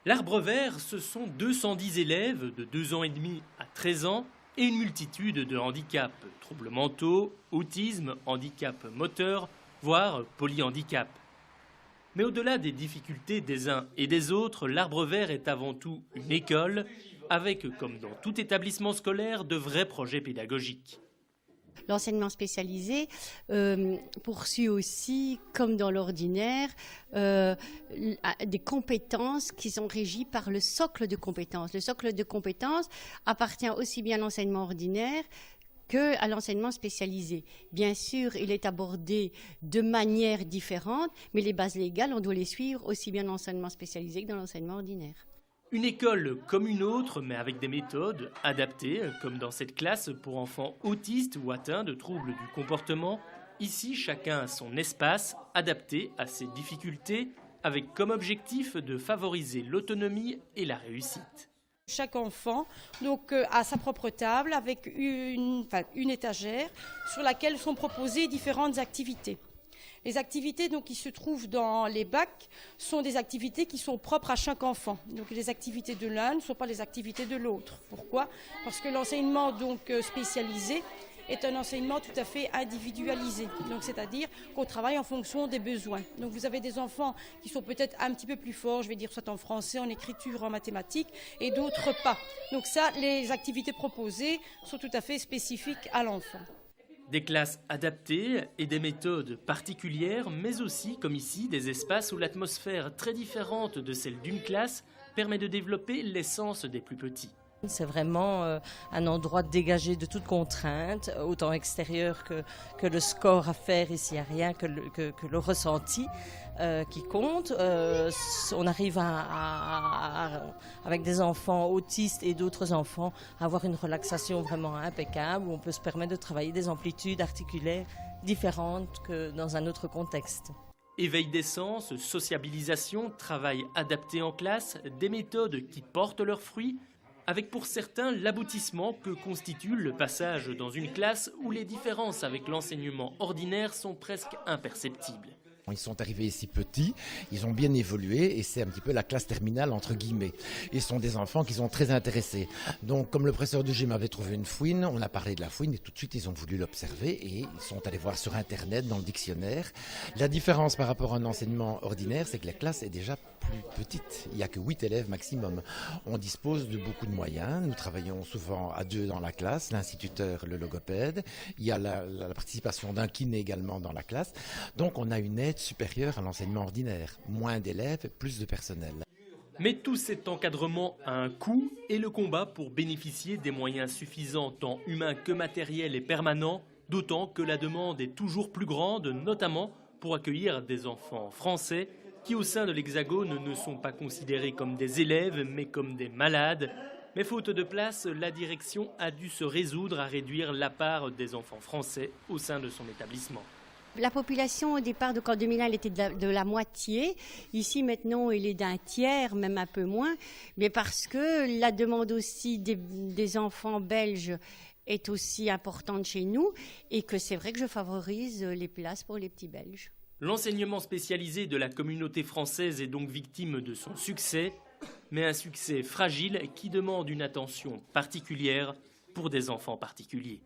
L'Arbre Vert, ce sont 210 élèves de 2 ans et demi à 13 ans et une multitude de handicaps, troubles mentaux, autisme, handicap moteur, voire polyhandicap. Mais au-delà des difficultés des uns et des autres, l'Arbre Vert est avant tout une école, avec, comme dans tout établissement scolaire, de vrais projets pédagogiques. L'enseignement spécialisé poursuit aussi, comme dans l'ordinaire, des compétences qui sont régies par le socle de compétences. Le socle de compétences appartient aussi bien à l'enseignement ordinaire qu'à l'enseignement spécialisé. Bien sûr, il est abordé de manière différente, mais les bases légales, on doit les suivre aussi bien dans l'enseignement spécialisé que dans l'enseignement ordinaire. Une école comme une autre, mais avec des méthodes adaptées, comme dans cette classe pour enfants autistes ou atteints de troubles du comportement. Ici, chacun a son espace adapté à ses difficultés, avec comme objectif de favoriser l'autonomie et la réussite. Chaque enfant a sa propre table avec une étagère sur laquelle sont proposées différentes activités. Les activités qui se trouvent dans les bacs sont des activités qui sont propres à chaque enfant. Donc les activités de l'un ne sont pas les activités de l'autre. Pourquoi ? Parce que l'enseignement spécialisé est un enseignement tout à fait individualisé. Donc c'est-à-dire qu'on travaille en fonction des besoins. Donc vous avez des enfants qui sont peut-être un petit peu plus forts, je vais dire soit en français, en écriture, en mathématiques, et d'autres pas. Donc ça, les activités proposées sont tout à fait spécifiques à l'enfant. Des classes adaptées et des méthodes particulières, mais aussi, comme ici, des espaces où l'atmosphère très différente de celle d'une classe permet de développer l'essence des plus petits. C'est vraiment un endroit dégagé de toute contrainte, autant extérieure que le score à faire. Ici, il n'y a rien que le ressenti qui compte. On arrive avec des enfants autistes et d'autres enfants, à avoir une relaxation vraiment impeccable, où on peut se permettre de travailler des amplitudes articulaires différentes que dans un autre contexte. Éveil des sens, sociabilisation, travail adapté en classe, des méthodes qui portent leurs fruits, avec pour certains l'aboutissement que constitue le passage dans une classe où les différences avec l'enseignement ordinaire sont presque imperceptibles. Ils sont arrivés ici petits, ils ont bien évolué et c'est un petit peu la classe terminale entre guillemets. Ils sont des enfants qui sont très intéressés. Donc comme le professeur de gym avait trouvé une fouine, on a parlé de la fouine et tout de suite ils ont voulu l'observer et ils sont allés voir sur internet dans le dictionnaire. La différence par rapport à un enseignement ordinaire, c'est que la classe est déjà plus petite. Il n'y a que 8 élèves maximum. On dispose de beaucoup de moyens. Nous travaillons souvent à 2 dans la classe, l'instituteur, le logopède. Il y a la participation d'un kiné également dans la classe. Donc on a une aide supérieure à l'enseignement ordinaire. Moins d'élèves, plus de personnel. Mais tout cet encadrement a un coût et le combat pour bénéficier des moyens suffisants tant humains que matériels est permanent, d'autant que la demande est toujours plus grande, notamment pour accueillir des enfants français qui au sein de l'Hexagone ne sont pas considérés comme des élèves mais comme des malades. Mais faute de place, la direction a dû se résoudre à réduire la part des enfants français au sein de son établissement. La population au départ, en 2001, elle était de la moitié. Ici, maintenant, elle est d'un tiers, même un peu moins. Mais parce que la demande aussi des enfants belges est aussi importante chez nous et que c'est vrai que je favorise les places pour les petits Belges. L'enseignement spécialisé de la communauté française est donc victime de son succès, mais un succès fragile qui demande une attention particulière pour des enfants particuliers.